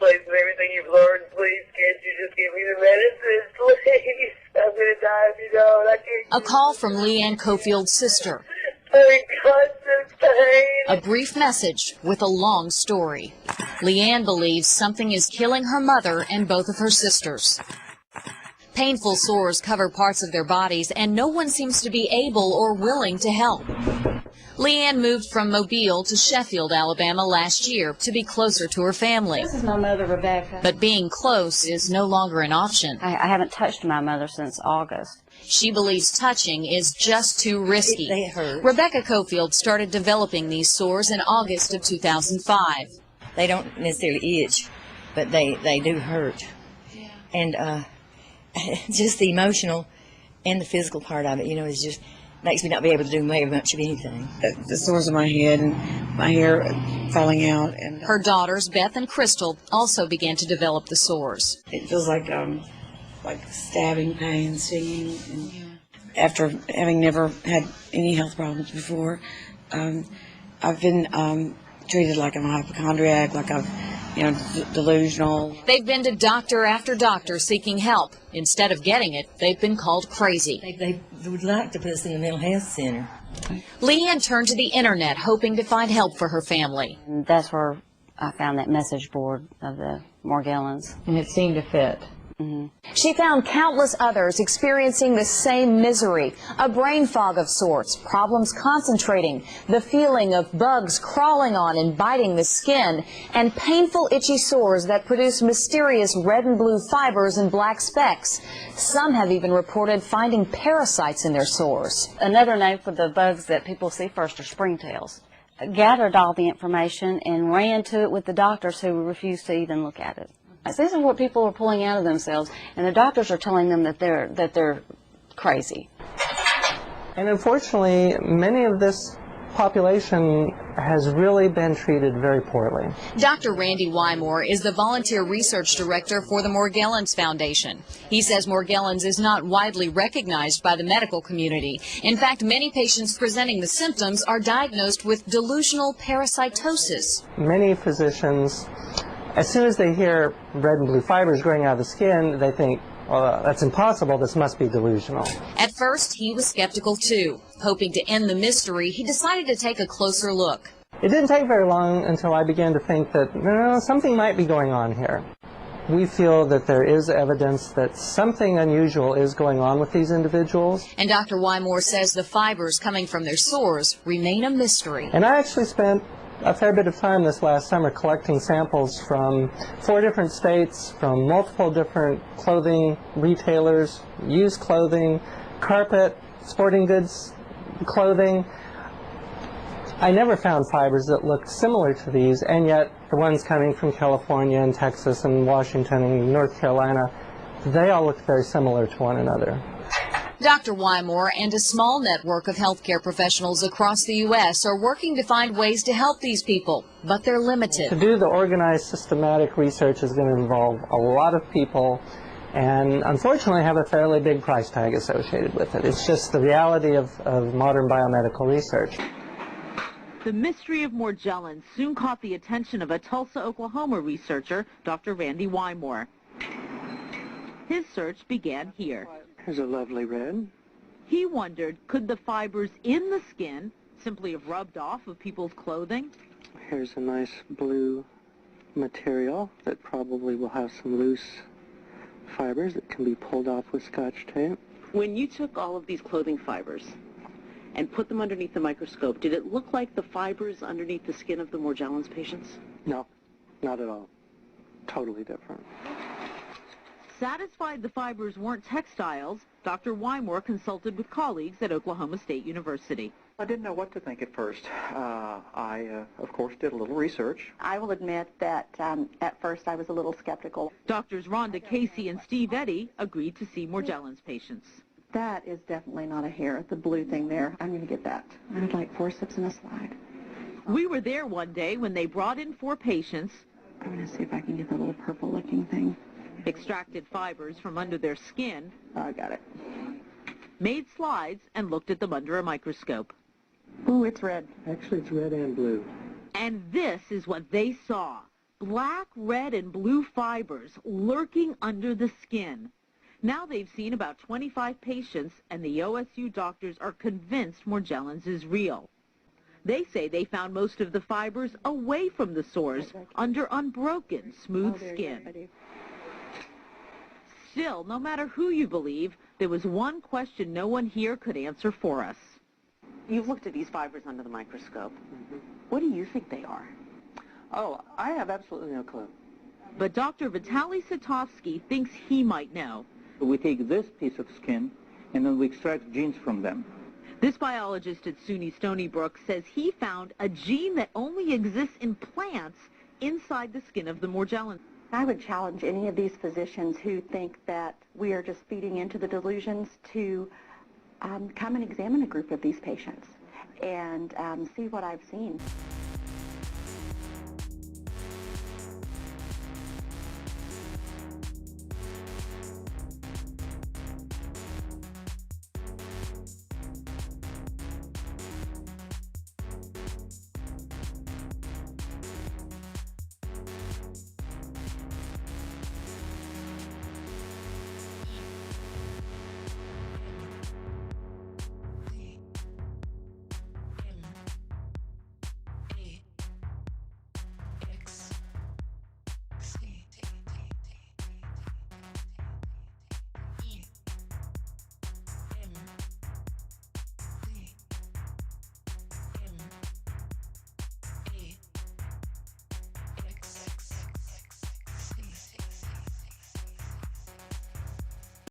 place with everything you've learned. Please, can't you just give me the medicine, please? I'm going to die if you don't. I can't. A call from Leanne Cofield's sister. I'm in constant pain. A brief message with a long story. Leanne believes something is killing her mother and both of her sisters. Painful sores cover parts of their bodies, and no one seems to be able or willing to help. Leanne moved from Mobile to Sheffield, Alabama last year to be closer to her family. This is my mother, Rebecca. But being close is no longer an option. I haven't touched my mother since August. She believes touching is just too risky. They hurt. Rebecca Cofield started developing these sores in August of 2005. They don't necessarily itch, but they do hurt. Yeah. And just the emotional and the physical part of it, you know, is just makes me not be able to do very much of anything. The sores in my head and my hair falling out. And her daughters, Beth and Crystal, also began to develop the sores. It feels like stabbing pain, stinging. And after having never had any health problems before, I've been treated like I'm a hypochondriac, like I've, delusional. They've been to doctor after doctor seeking help. Instead of getting it, they've been called crazy. They would like to put us in a mental health center. Leanne turned to the internet hoping to find help for her family. And that's where I found that message board of the Morgellons. And it seemed to fit. Mm-hmm. She found countless others experiencing the same misery, a brain fog of sorts, problems concentrating, the feeling of bugs crawling on and biting the skin, and painful itchy sores that produce mysterious red and blue fibers and black specks. Some have even reported finding parasites in their sores. Another name for the bugs that people see first are springtails. I gathered all the information and ran to it with the doctors who refused to even look at it. This is what people are pulling out of themselves, and the doctors are telling them that they're crazy. And unfortunately, many of this population has really been treated very poorly. Dr. Randy Wymore is the volunteer research director for the Morgellons Foundation. He says Morgellons is not widely recognized by the medical community. In fact, many patients presenting the symptoms are diagnosed with delusional parasitosis. Many physicians, as soon as they hear red and blue fibers growing out of the skin, they think, well, that's impossible, this must be delusional. At first, he was skeptical too. Hoping to end the mystery, he decided to take a closer look. It didn't take very long until I began to think that, no, something might be going on here. We feel that there is evidence that something unusual is going on with these individuals. And Dr. Wymore says the fibers coming from their sores remain a mystery. And I actually spent a fair bit of time this last summer collecting samples from 4 different states, from multiple different clothing retailers, used clothing, carpet, sporting goods clothing. I never found fibers that looked similar to these, and yet the ones coming from California and Texas and Washington and North Carolina, they all look very similar to one another. Dr. Wymore and a small network of healthcare professionals across the U.S. are working to find ways to help these people, but they're limited. To do the organized, systematic research is going to involve a lot of people and unfortunately have a fairly big price tag associated with it. It's just the reality of modern biomedical research. The mystery of Morgellons soon caught the attention of a Tulsa, Oklahoma researcher, Dr. Randy Wymore. His search began here. Here's a lovely red. He wondered, could the fibers in the skin simply have rubbed off of people's clothing? Here's a nice blue material that probably will have some loose fibers that can be pulled off with Scotch tape. When you took all of these clothing fibers and put them underneath the microscope, did it look like the fibers underneath the skin of the Morgellons patients? No, not at all. Totally different. Satisfied the fibers weren't textiles, Dr. Wymore consulted with colleagues at Oklahoma State University. I didn't know what to think at first. I, of course, did a little research. I will admit that at first I was a little skeptical. Doctors Rhonda Casey and Steve Eddy agreed to see Morgellons patients. That is definitely not a hair, the blue thing there. I'm going to get that. I would like forceps and a slide. We were there one day when they brought in 4 patients. I'm going to see if I can get the little purple-looking thing. Extracted fibers from under their skin. Oh, I got it. Made slides and looked at them under a microscope. Ooh, it's red. Actually, it's red and blue. And this is what they saw. black, red, and blue fibers lurking under the skin. Now they've seen about 25 patients, and the OSU doctors are convinced Morgellons is real. They say they found most of the fibers away from the sores, under unbroken, smooth skin. Still, no matter who you believe, there was one question no one here could answer for us. You've looked at these fibers under the microscope. What do you think they are? Oh, I have absolutely no clue. But Dr. Vitaly Satovsky thinks he might know. We take this piece of skin and then we extract genes from them. This biologist at SUNY Stony Brook says he found a gene that only exists in plants inside the skin of the Morgellons. I would challenge any of these physicians who think that we are just feeding into the delusions to come and examine a group of these patients and see what I've seen.